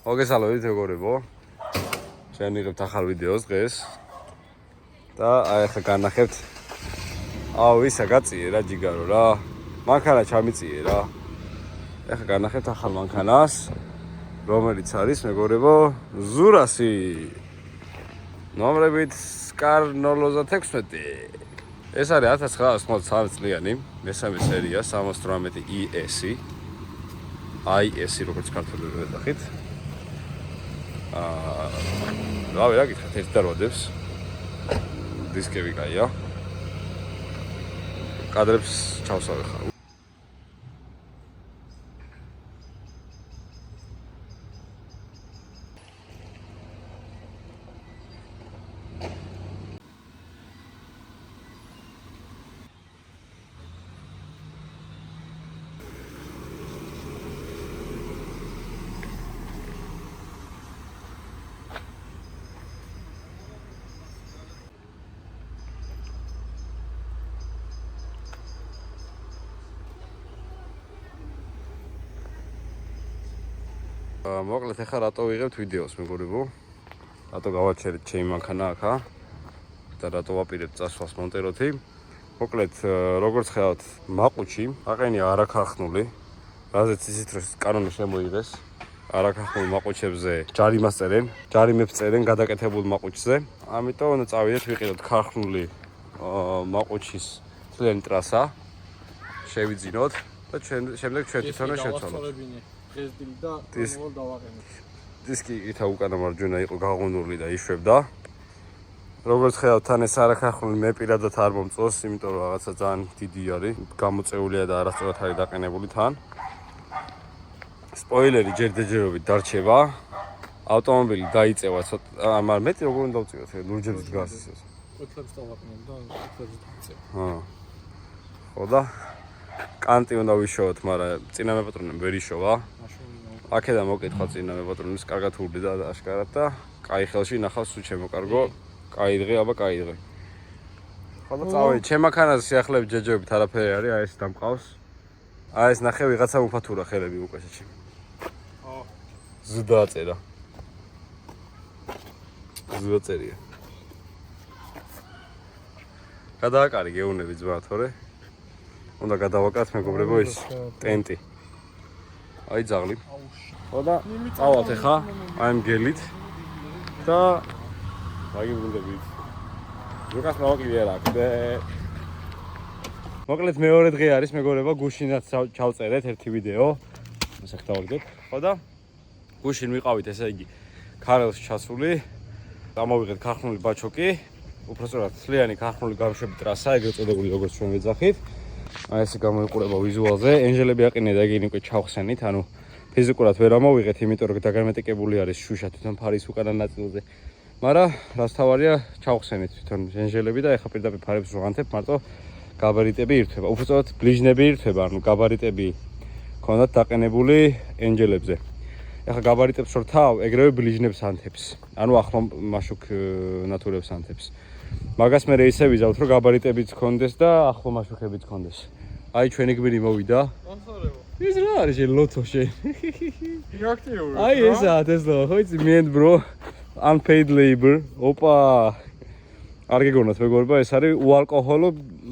მოგესალმებით მეგობრებო. შევიღებთ ახალ ვიდეოს დღეს. და აი ახლა განახებთ. აუ ისა გაწიე რა ჯიგარო რა. მანქანა ჩამიწიე რა. ახლა განახებთ ახალ მანქანას, რომელიც არის მეგობრებო ზურასი. ნომრებით SCAR 036. ეს არის 1993 წლიანი, მესამე სერია 78 ES. IS როგორც ქართულად ვეძახით. რავი რა გითხრათ, ერთი და როდებს. დისკები კაია. კადრებს ჩავსავე ხარ. მოკლედ ახლა რატო ვიღებთ ვიდეოს მეგობრებო? რატო გავაჩერეთ ჩემი მანქანა აქა? და რატო ვაპირებთ წასვლას მონტეროთი? მოკლედ როგორც ხედავთ, მაყუჩი, აყენია არაქარხნული, რაზეც იცით რომ კანონი შემოიღეს. არაქარხნულ მაყუჩებზე ჯარიმას წერენ, ჯარიმებს წერენ გადაკეთებულ მაყუჩზე. ამიტომ უნდა წავიდეთ ვიყიდოთ ქარხნული მაყუჩის ძლიერი ტრასა, შევიძინოთ და შემდეგ ჩვენ თვითონ შევცვალოთ. დისკი იქა უკანა მარჯვენა იყო გაღუნული და იშვებდა. როგორც ხედავთ, თან ეს არაქარხნული მე პირადად არ მომწონს, იმიტომ რომ რაღაცა ძალიან დიდი არის, გამოწეულია და არასწორად არის დაყენებული თან. სპოილერი ჯერდეჯერობით დარჩება. ავტომობილი დაიწევა ცოტა, მაგრამ მეტი როგორ უნდა დავწიოთ, ლურჯებს დგას ისე. ოთლებს დავაყენებ და ოთლებს დავიწევ. ხო და კანტი უნდა ვიშოვოთ, მაგრამ წინამე პატრონები ვერ იშოვა. აქედან მოკითხა წინამე პატრონის კარგად ურდი და აშკარად და კაი ხელში ნახავს თუ შემოკარგო, კაი დღე, აბა კაი დღე. ხო და წავედი, ჩემ მანქანაზე სიახლეებით ჯეჯებით არაფერი არის, აი ეს დამყავს. აი ეს ნახე ვიღაცა უფათურა ხელები უკვე შეჩი. ზუდა წერა. ზუდა წერია. გადააკარი გეუნები ძმა თორე. უნდა გადავაკაროთ მეგობრებო ის ტენტი. აი ძაღლი. ხო და წავალთ ახლა აი ამ გელით და მაგიბრუნდებით. ზოგადად მოვაკიდე რა კიდე. მოკლედ მეორე დღე არის მეგობრებო, გუშინაც ჩავწერეთ ერთი ვიდეო. ასე ხდავდეთ. ხო და გუშინ ვიყავით ესე იგი ქარელში ჩასული. გამოვიღეთ ქარხნული ბაჩოკი. უпростоრად თლიანი ქარხნული გამშვები ტრასა, ეგრეთ წოდებული როგორც ჩვენ ვეძახით. აი ესე გამოიყურება ვიზუალზე. ენჟელები აყენია და ეგენი უკვე ჩავხსენით, ანუ ფიზიკურად ვერ ამოვიღეთ, იმიტომ რომ დაგერმეტიკებული არის შუშა თვითონ ფარის უკანა ნაწილზე. მაგრამ რაც თავარია, ჩავხსენით თვითონ ენჟელები და ეხლა პირდაპირ ფარებს ვღანთებ, მარტო გაბარიტები ირთვება. უბრალოდ ბლიჟნები ირთვება, ანუ გაბარიტები ქონდათ დაყენებული ენჯელებზე. ეხლა გაბარიტებს რო თავ, ეგრევე ბლიჟნებს ანთებს. ანუ ახლო მაშუქ ნატურებს ანთებს. მაგას მე ისე ვიზავთ, რომ გაბარიტებიც ქონდეს და ახლო მაშუქებიც ქონდეს. აი ჩვენი გმირი მოვიდა. განსხვავება. ის რა არის შენ ლოთო შენ? აქტიური. აი ესაა Tesla, ხო იცი მე and bro unpaid labor. ოპა. არ გეგონათ მეგობრებო, ეს არის უალკოჰოლო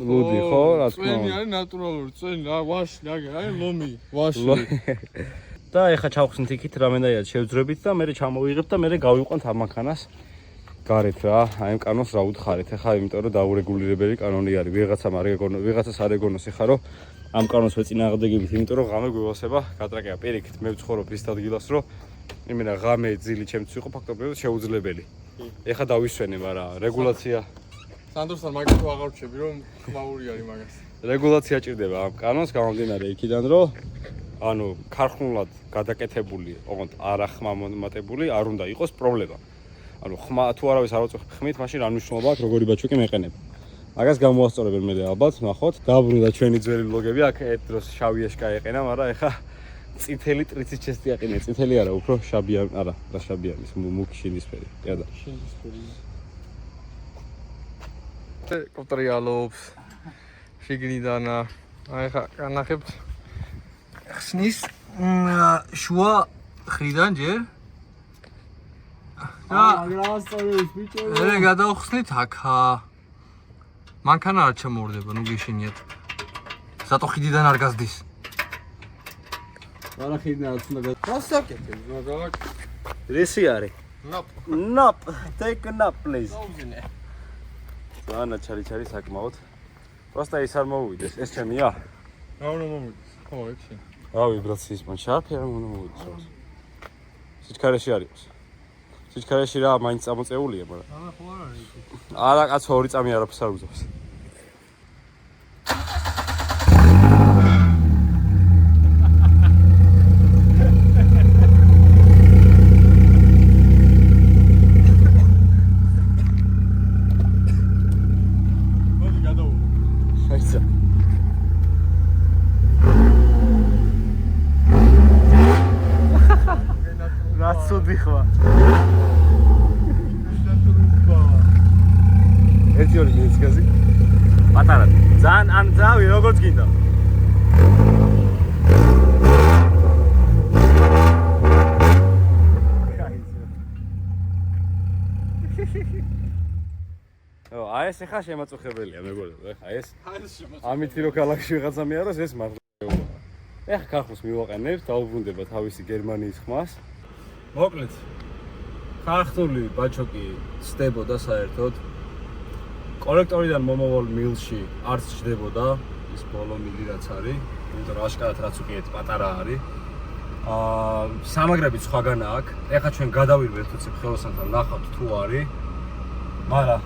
ლუდი, ხო? რა თქმა უნდა. წვენი არის ნატურალური, წვენი რა, ვაში, აი ლომი, ვაში. და ეხა ჩავხსნით იქით რამენაირად შევძრებით და მე ჩამოვიღებთ და მე გავიყვანთ ამ მანქანას გარეთ რა. აი ამ კანონს რა უთხარით ახლა, იმიტომ რომ დაურეგულირებელი კანონი არის. ვიღაცას არ ეგონოს ეხა რომ ამ კანონს ვეწინააღმდეგებით, იმიტომ რომ ღამე გვევასება გატრაკება. პირიქით მე ვცხოვრობ ის ადგილას, რომ იმენა ღამე ძილი ჩემთვის იყო ფაქტობრივად შეუძლებელი. ეხა დავისვენე, მაგრამ რეგულაცია სანდროსთან მაგას აღარ ვჩები, რომ ხმაური არის მაგას. რეგულაცია ჭირდება ამ კანონს გამომდინარე იქიდან, რომ ანუ ქარხნულად გადაკეთებული, ოღონდ არახმამატებული არ უნდა იყოს პრობლემა. ანუ ხმა თუ არავის არ უწევს ხმით, მაშინ რა მნიშვნელობა აქვს როგორი ბაჩუკი მეყენებ. მაგას გამოასწორებენ მე ალბათ, ნახოთ. დაბრუნდა ჩვენი ძველი ბლოგები, აქ ერთ დროს შავი ეშკა ეყენა, მაგრამ ეხა წითელი ტრიცის ჩესტი აყენია. წითელი არა, უფრო შაბიანი, არა, რა შაბიანი, მუქი შინისფერი. იადა. შინისფერი. კოპტრიალობს. შიგნიდან აი ხა განახებთ ხსნის შუა ხრიდან ჯერ აგრასწორებს ბიჭო. ე გადავხსნით აქა. მანქანა არ ჩამოვარდება, ნუ გიშინიათ. ზატო ხიდიდან არ გასდის. არა ხიდნაც უნდა გასაკეთებ, მაგალაკ. რისი არის? ნაპ. Nap, take a nap please. დაუძინე. ანა ჩარი საკმაოდ. Просто ის არ მოუვიდეს, ეს ჩემია. რა უნდა მომიდეს? ხო, ექში. რა ვიბრაციის მან შარფი არ უნდა მოვიდეს. სიჩქარეში არის. სიჩქარეში რა მაინც წამოწეულია, მაგრამ. არა, ხო არ არის. არა, კაცო 2 წამი არაფერს არ უძავს. მოდი გადავუყო. აიცა. რა ცუდი ხვა. ერთი ორი მიეცგაზი. პატარა. ძალიან ან ძავი როგორც გინდა. აი ეს ხა შემაწუხებელია მეგობრებო, ეხა ეს ამითი რო ქალაქში ვიღაცა მიაროს ეს მართლა. ეხა ქარხმს მივაყენებ, დაუბრუნდება თავისი გერმანიის ხმას. მოკლედ ქართული ბაჩოკი ცდებოდა საერთოდ. კოლექტორიდან მომავალ მილში არც ჩდებოდა ის ბოლო მილი რაც არის, იმიტომ რომ აშკარად რაც უკეთ პატარა არის. სამაგრები სხვაგანა აქვს. ეხა ჩვენ გადავირვეთ თუცი ხელოსანთან ნახავთ თუ არის. მაგრამ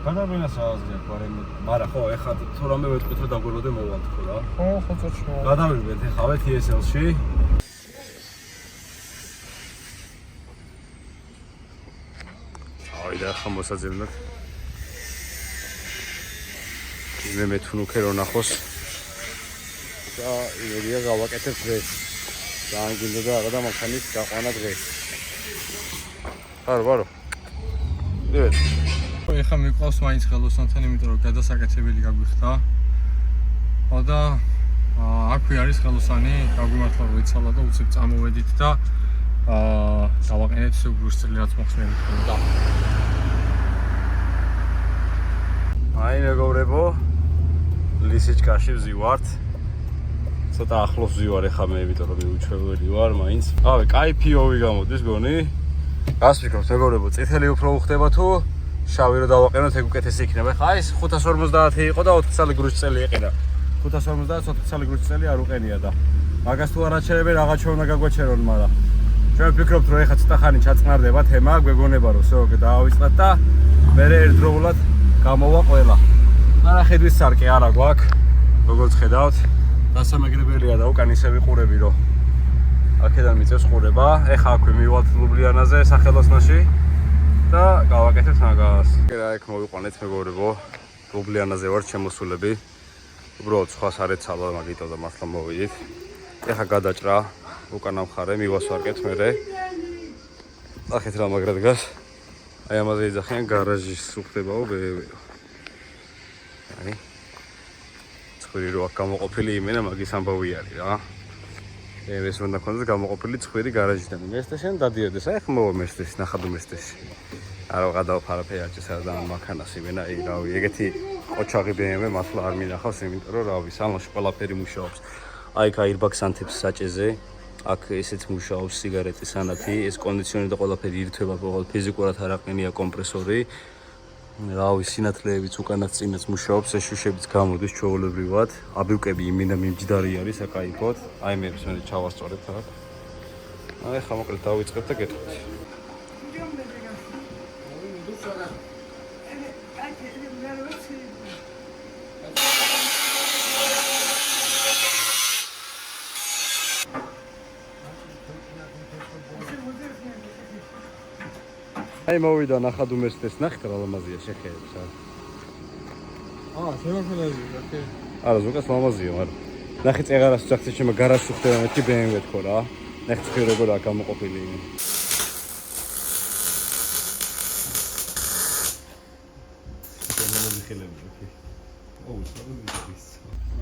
გადავინას აზრი აქვს, მაგრამ ხო, ეხა თუ რამე ვეთქვით რომ დაგველოდე მოვალთ ხო რა. ხო, წოჩმა. გადავირვეთ ეხავე TSL-ში. აი და ხა მოსაძებნად. მე მეთუნუქე რო ნახოს. და იმედია გავაკეთებ დღეს. ძალიან გინდა და აღა და მანქანის გაყვანა დღეს. ბარო. დიახ. ეხლა მიყვავს მაინც ხელოსანთან, იმიტომ რომ გადასაკეთებელი გაგვიხდა. და აქვე არის ხელოსანი, გაგვიმართლა რომ ეცალა და უცებ წამოვედით და დავაყენეთ სუგურსწელი რაც მოხსნებით და აი მეგობრებო, ლისიჩკაში ვზივართ. ცოტა ახლოს ვზივარ ეხლა მე, იმიტომ რომ მიუჩვეველი ვარ მაინც. ავე, კაი ფიოვი გამოდის გონი. გას ვფიქრობთ მეგობრებო, წითელი უფრო უხდება თუ შავი რო დავაყენოთ ეგ უკეთესი იქნება. ხა ეს 550 იყო და 4 წელი გრუშწელი ეყიდა. 550 4 წელი გრუშწელი არ უყენია და მაგას თუ არ აჩერებენ რაღაცა უნდა გაგვაჩერონ, მაგრამ ჩვენ ვფიქრობთ რომ ეხა ცოტა ხანი ჩაწყნარდება თემა, გვეგონება რომ всё დავისწრათ და მე ერთდროულად გამოვა ყველა. მაგრამ ხედვის სარკე არა გვაქვს. როგორც ხედავთ, დასამაგრებელია და უკან ისე ვიყურები რომ აქედან მიწევს ყურება. ეხა აქვე მივვალთ ლუბლიანაზე სახელოსნოში. და გავაკეთებთ მაგას. რა იქ მოვიყვანეთ მეგობრებო. ლუბლიანაზე ვარ შემოსულები. უბრალოდ სხვას არ ეცალა, მაგიტო და მართლა მოვიდით. ეხა გადაჭრა, უკან ამხარე მივასვარკეთ მერე. ახეთ რა მაგრად გას. აი ამაზე იძახიან გარაჟის უხდებაო ბებიო. აი. ცხვირი რო აქ გამოყოფილი იმენა მაგის ამბავი არის რა. ეს უნდა ქონდეს გამოყოფილი ცხვირი გარაჟიდან. მესტეშენ დადიოდეს, აი ხმოვა მესტეში, ნახადო მესტეში. არა გადავფარა ფეარჭის და მანქანას იმენა, აი რავი, ეგეთი ყოჩაღი BMW მართლა არ მინახავს, იმიტომ რომ რავი, სალონში ყველაფერი მუშაობს. აი კაირბაქს ანთებს საჭეზე, აქ ესეც მუშაობს სიგარეტის ანათი, ეს კონდიციონერი და ყველაფერი ირთვება, ყოველ ფიზიკურად არ აყენია კომპრესორი. რავი, სინათლეებიც უკანაც წინაც მუშაობს, ეს შუშებიც გამოდის ჩვეულებრივად. აბივკები იმენა მიმჯდარი არის აკაიფოთ. აი მე მე ჩავასწორებ აქ. აი ხა მოკლედ დავიწყებ და გეტყვით. აი მოვიდა ნახადუ მერსდეს ნახეთ რა ლამაზია შეხეებს რა. შემოქმედები, ოკეი. არა ზოგადად ლამაზია, მაგრამ ნახე წეღარას ვცახცე შემო გარაჟს უხდება მეთქი BMW თქო რა. ნახე თქვი როგორ აქ გამოყოფილი.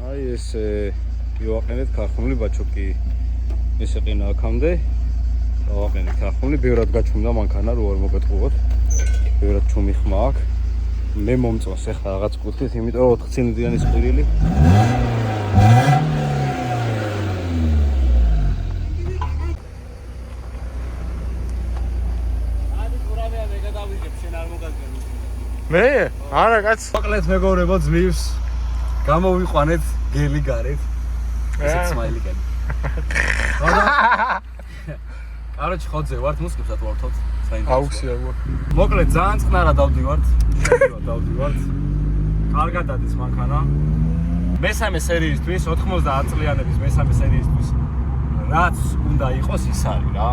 აი ეს მივაყენეთ ქართული ბაჩოკი. ეს ეყინა აქამდე. დავაყენე ქარხნული, ბევრად გაჩვენდა მანქანა, რო არ მოგეთხოვოთ. ბევრად ჩუმი ხმა აქვს. მე მომწონს ახლა რაღაც კუთხით, იმიტომ რომ 4 ცილინდრიანი სპირილი. მე? არა, კაც. მოკლედ მეგობრებო, ძლივს გამოვიყვანეთ გელი გარეთ. ესეც სმაილი კენ. კაროჩ ხოძე ვართ მუსკებსად ვართოთ. აუქსია. მოკლედ ძალიან წყნარა დავდივართ. დავდივართ. კარგად დადის მანქანა. მესამე სერიისთვის 90 წლიანების მესამე სერიისთვის რაც უნდა იყოს ის არის რა.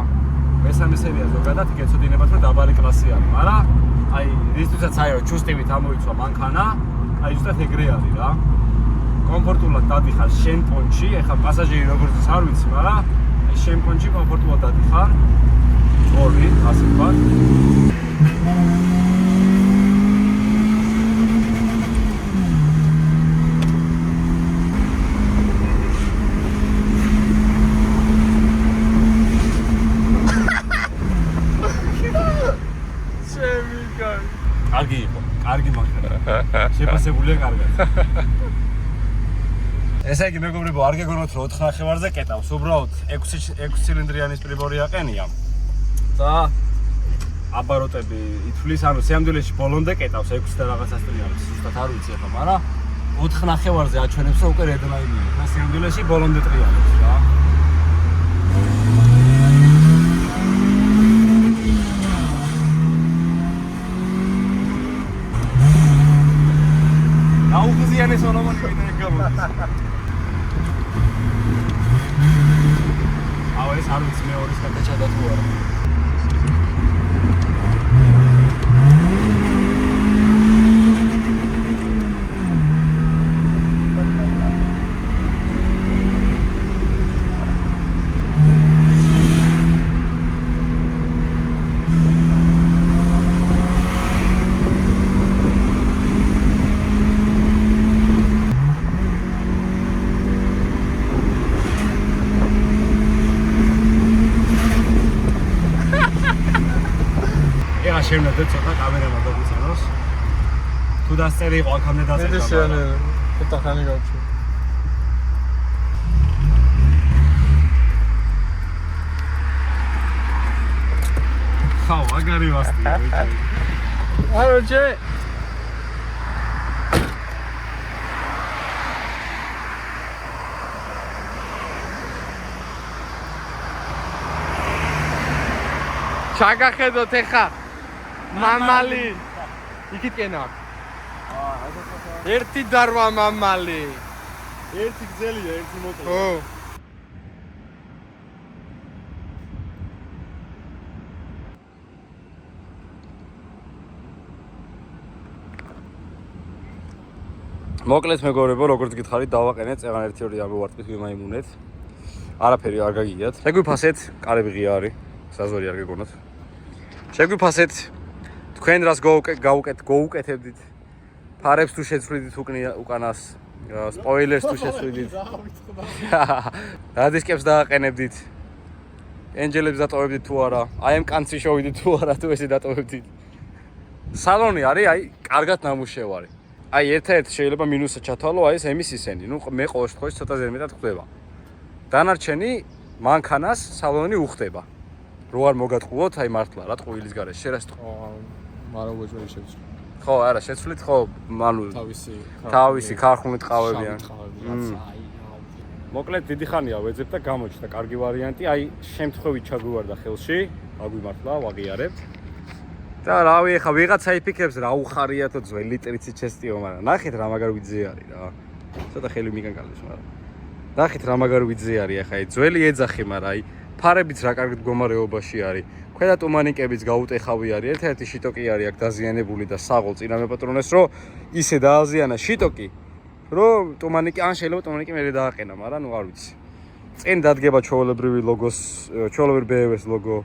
მესამე სერია ზოგადად გეცოდინებათ რომ დაბალი კლასი არის, მაგრამ აი რისთვისაც აიო ჩუსტივით ამოიცვა მანქანა, აი ზუსტად ეგრე არის რა. კომფორტულად დადიხარ შენ პონჩი, ეხლა პასაჟირი როგორც არ ვიცი, მაგრამ აი შენ პონჩი კომფორტულად დადიხარ. ორი, ასე ვარ. კარგი იყო, კარგი მანქანა. შეფასებულია კარგად. ესე იგი მეგობრებო, არ გეგონოთ რომ 4 ნახევარზე კეტავს, უბრალოდ 6 ცილინდრიანი პრიბორი აყენია. და აბაროტები ითვლის, ანუ სიამდვილეში ბოლომდე კეტავს 6 და რაღაცას ტრიალებს, ზუსტად არ ვიცი ახლა, მაგრამ 4 ნახევარზე აჩვენებს რომ უკვე რედლაინია. და სიამდვილეში ბოლომდე ტრიალებს რა. აუგზიანეს ონომანი ვინაი გამოდის. აუ ეს არ ვიცი მეორის გადაჭადა თუ არა. შემნადე ცოტა კამერამა დაგვიცანოს. თუ დასწერი იყო აქამდე დასწერი. მე შენ ცოტა ხანი გავჩი. ხაო, აგარი ვასტი. აროჯე. ჩაგახედოთ ეხა. მამალი იქით კენა ერთი დარვა მამალი ერთი გზელია ერთი მოკლე ხო მოკლედ მეგობრებო როგორც გითხარით დავაყენეთ წეღან 1-2 ამოვარტყით ვიმაიმუნეთ არაფერი არ გაგიგიათ შეგვიფასეთ კარები ღია არის საზვარი არ გეგონოთ შეგვიფასეთ თქვენ რას გაუკეთებდით ფარებს თუ შეცვლიდით უკანას სპოილერს თუ შეცვლიდით რა დისკებს დააყენებდით ენჯელებს დატოვებდით თუ არა აი ამ კანცი შოვიდით თუ არა თუ ესე დატოვებდით სალონი არის აი კარგად ნამუშევარი აი ერთ-ერთი შეიძლება მინუსად ჩათვალო აი ეს ემისისენი ნუ მე ყოველ შემთხვევაში ცოტა ზერმეტად ხდება დანარჩენი მანქანას სალონი უხდება რო არ მოგატყუოთ აი მართლა რა ტყუილის გარეშე შერას მაგრამ უეჭველი შეცვლა ხო არა შეცვლით ხო ანუ თავისი ქარხნული ტყავებიან მოკლედ დიდი ხანია ვეძებ და გამოჩნდა კარგი ვარიანტი აი შემთხვევით ჩაგვივარდა ხელში აგვიმართლა ვაღიარებთ და რავი ეხა ვიღაცა იფიქრებს რა უხარიათო ძველი ტრიცით შესტიო მაგრამ ნახეთ რა მაგარ ვიძე არის რა ცოტა ხელი მიგანკალებს მაგრამ ნახეთ რა მაგარ ვიძე არის ეხა აი ძველი ეძახი მაგრამ აი ფარებიც რა კარგ მდგომარეობაში არის ქვედა ტუმანიკებიც გაუტეხავი არის ერთ-ერთი შიტოკი არის აქ დაზიანებული და საღოლ წინა მეპატრონეს რომ ისე დააზიანა შიტოკი რომ ტუმანიკი ან შეიძლება ტუმანიკი მერე დააყენა მაგრამ ნუ არ ვიცი წინ დადგება ჩვეულებრივი ლოგოს ჩვეულებრივი BMW-ს ლოგო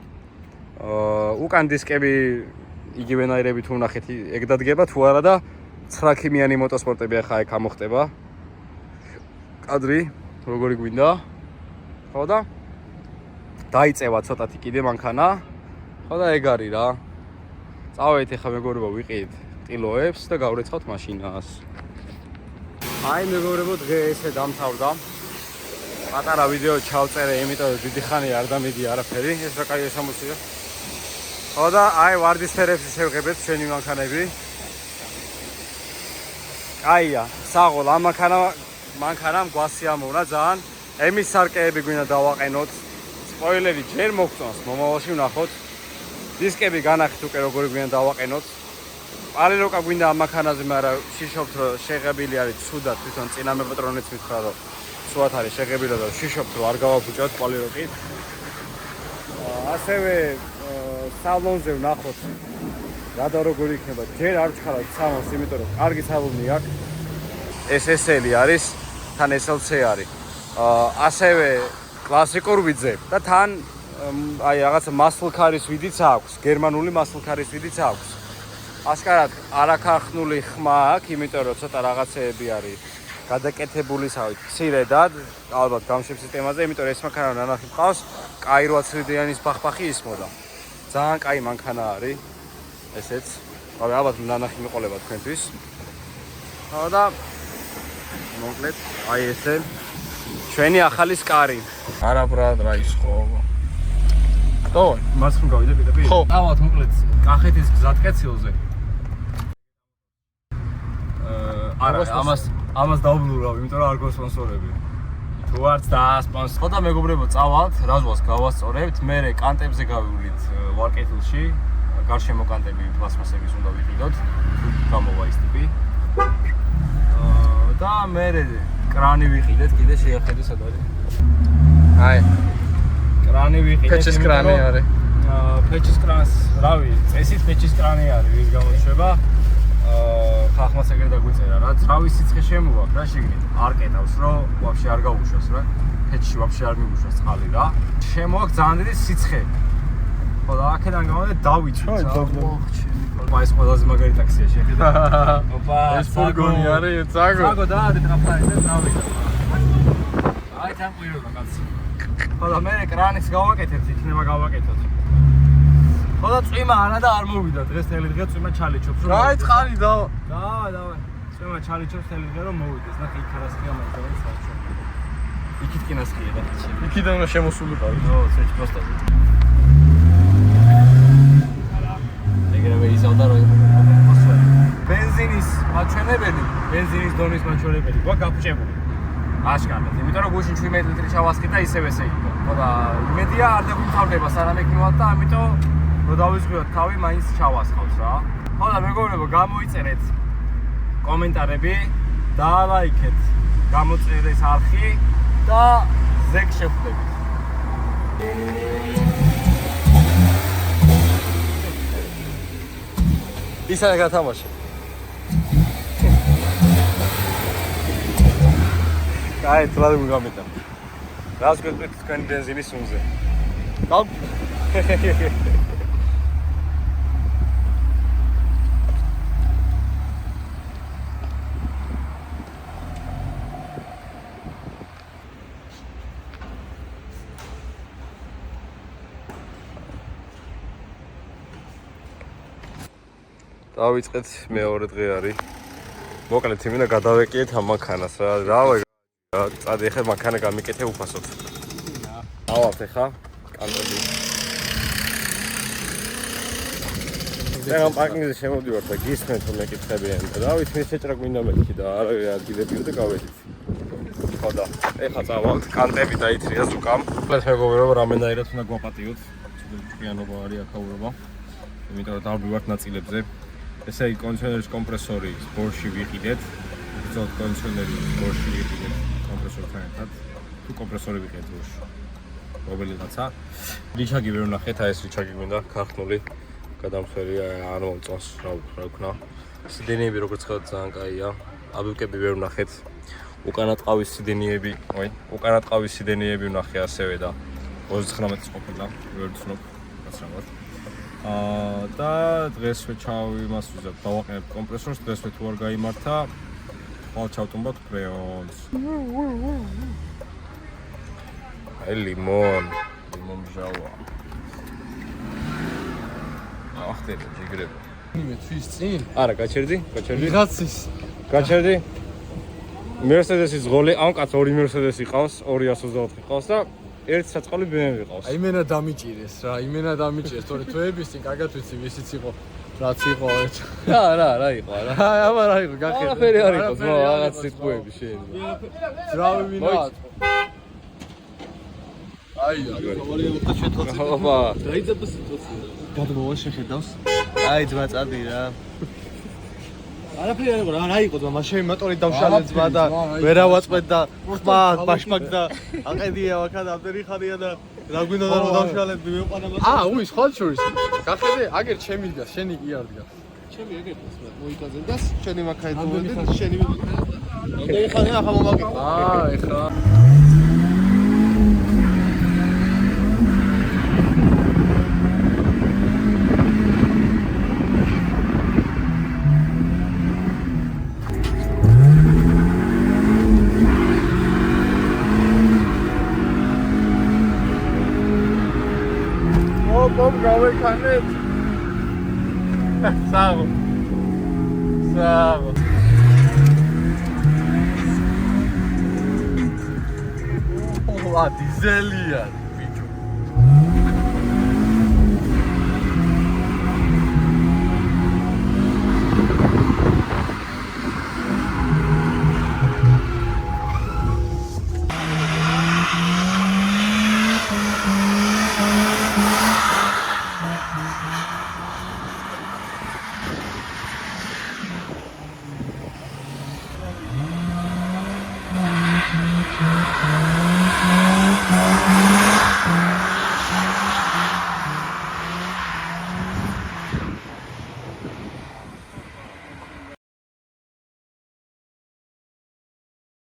უკან დისკები იგივენაირებით უნახეთ ეგ დადგება თუ არა და 9 ქიმიანი მოტოსპორტები ახლა ეგ ამოხტება კადრი როგორი გვინდა ხო და დაიწევა ცოტათი კიდე მანქანა. ხო და ეგ არის რა. წავედით ახლა მეგობრებო ვიყიდით ტილოებს და გავრეცხავთ მაშინას. აი მეგობრებო დღე ესე დამთავრდა. პატარა ვიდეო ჩავწერე, იმიტომ რომ დიდი ხანი არ დამიდი არაფერი, ეს რა კაი სამოსია. ხო და აი ვარდისფერებში შევღებეთ ჩვენი მანქანები. აია, საღოლ ამ მანქანამ გვასიამოვნა ძალიან. ემის სარკეები გვინდა დავაყენოთ. სპოილერი ჯერ მოგწონს, მომავალში ვნახოთ. დისკები განახით უკვე როგორი გვინდა დავაყენოთ. პალიროკა გვინდა ამ მანქანაზე, მაგრამ შიშობთ რომ შეღებილი არის ცუდად, თვითონ წინა მეპატრონეც მითხრა რომ სუათ არის შეღებილი და შიშობთ რომ არ გავაბუჭოთ პალიროკით. ასევე სალონზე ვნახოთ რადა როგორი იქნება. ჯერ არ ვჩხარავთ სალონს, იმიტომ რომ კარგი სალონი აქვს. ეს SL არის, თან SLC არის. ასევე კლასიკურ ვიძე და თან აი რაღაცა მასლკარის ვიდიც აქვს, გერმანული მასლკარის ვიდიც აქვს. აშკარად არაქარხნული ხმა აქვს, იმიტომ რომ ცოტა რაღაცეები არის გადაკეთებულისავით მცირედად, ალბათ გამშვებ სისტემაზე, იმიტომ რომ ეს მანქანა ნანახი მყავს, კაი 8 ცილინდრიანი ბახბახი ისმოდა. ძალიან კაი მანქანა არის ესეც. ალბათ ნანახი მიყოლება თქვენთვის. და მოკლედ აი ესე ჩვენი ახალი სკარი. არა ბრატ რა ის ხო. ხო, მას ხომ გავიდე პირდაპირ? ხო. ალბათ მოკლედ კახეთის გზატკეცილზე. არა, ამას დავბლურავ, იმიტომ რომ არ გოსპონსორები. თუ არც დაასპონსორ. ხო და მეგობრებო, წავალთ, რაზვას გავასწორებთ. მე კანტებზე გავივლით ვარკეთილში. გარშემო კანტები პლასმასების უნდა ვიყიდოთ. გამოვა ის ტიპი. და მე კრანი ვიყიდეთ, კიდე შეახედე სად არის. აი, კრანი ვიყიდეთ. ფეჩის კრანი არის. ფეჩის კრანს, რავი, წესით ფეჩის კრანი არის, ვის გამოშვება. ხახმაც ეგრე დაგვიწერა რა, ძრავის სიცხე შემოვაქ რა შიგნით. არ კეტავს, რომ ვაფშე არ გაუშვას რა. ფეჩში ვაფშე არ მიგუშვას წყალი რა. შემოვაქ ძალიან დიდი სიცხე. ხო და აქედან გამოდე დავიწვით. ოპა, ეს ყველაზე მაგარი ტაქსია შეხედა. ოპა, ეს ფურგონი არის, წაგო. წაგო და არის ტრაფარი და წავიდა. აი თან ყვიროდა კაცი. ხო და მე კრანიც გავაკეთებ, იქნება გავაკეთოთ. ხო და წვიმა არა და არ მოვიდა. დღეს თელი დღე წვიმა ჩალიჩობს რომ. აი წყალი და. დავაი. წვიმა ჩალიჩობს თელი დღე რომ მოვიდეს. ნახე იქ არასხია მაგრამ საერთოდ. იქით კი ნასხია და ხიჩი. იქიდან უნდა შემოსულიყავი. ო, შეჭ პოსტაზე. ეგრევე იზავდა რომ ბენზინის მაჩვენებელი, ბენზინის დონის მაჩვენებელი გვაქვს გაფუჭებული. აშკარად, იმიტომ რომ გუშინ 17 ლიტრი ჩავასხი და ისევ ესე იყო. ხო და იმედია არ დაგვიმთავრდება სანამ ეგ მივად და ამიტომ რომ დავიწყოთ თავი მაინც ჩავასხავს რა. ხო და მეგობრებო, გამოიწერეთ კომენტარები, დაალაიქეთ გამოწერეს არხი და ზეგ შეხვდებით. ისაა გათამაშე. აი, თლად მიგამეთა. რას გეტყვით თქვენი ბენზინის უნზე? გავ დავიწყეთ მეორე დღე არის. მოკლედ იმინა გადავეკიეთ ამ მანქანას რა. რავი, წადი ახლა მანქანა გამიკეთე უფასოდ. ავავთ ახლა კანტები. ზეღა პარკინგზე შემოდივართ და გისმენთ რომ მეკითხებიან და რავი, თქვენ შეჭრა გვინდა მეთქი და არა ადგილები და გავედით. ხო და ახლა წავალთ კანტები დაითრიას უკამ. მოკლედ მეგობრებო, რამენაირად უნდა გვაპატიოთ. ჭკვიანობა არის აქაურობა. იმიტომ რომ დავბივართ ნაწილებზე. ესე იგი კონდიციონერის კომპრესორი ბორში ვიყიდეთ. უბრალოდ კონდიციონერი ბორში ვიყიდეთ კომპრესორთან ერთად. თუ კომპრესორი ვიყიდეთ ბორში. მობილიღაცა. რიჩაგი ვერ ვნახეთ, აი ეს რიჩაგი გვინდა ქართული. გადამხერი არ მომწონს, რა ვქნა. სიდენიები როგორც ხედავთ ძალიან კაია. აბილკები ვერ ვნახეთ. უკანა ტყავის სიდენიები, უკანა ტყავის სიდენიები ვნახე ასევე და 39-ის ყოფილა, ვერ ვცნობ გასაგებად. და დღესვე ჩავიმასვიზებ, დავაყენებ კომპრესორს, დღესვე თუ არ გაიმართა, ხვალ ჩავტუმბოთ ფრეონს. აი ლიმონ მომჟავა. ახტები ჯიგრები. მე თვის წინ არა, გაჩერდი? ვიღაცის გაჩერდი? Mercedes-ის ღოლი, ამ კაც ორი Mercedes-ი ყავს, 224 ყავს და ერთი საწყალი BMW ყავს. აი მენა დამიჭირეს რა, იმენა დამიჭირეს, თორე თვეების წინ კარგად ვიცი ვისიც იყო, რაც იყო ერთ. რა იყო რა. აი აბა რა იყო, გახედე. არაფერი არ იყო, ძმა, რაღაც სიტყვები შეიძლება. ძრავი ვინა. აი, ოპა. გადმოვა შეხედავს. აი ძმა წადი რა. არაფერი არ იყო რა იყო ძმა, მაშინ მოტორი დავშალე ძმა და ვერა ვაწყვეთ და ხმა ბაშპაკ და აყედია ვაქა და ამდენი ხარია და რა გვინდა და დავშალე მივიყვანა მას. უი, სხვა შორის. გახედე, აგერ ჩემი დგას, შენი კი არ დგას. ჩემი ეგეთ მოიტაძე და შენი მაქაი დოვედი და შენი ამდენი ხარია ახლა მომაგიყო. ეხლა Kom გავექანეთ. Საღო. ვა დიზელია.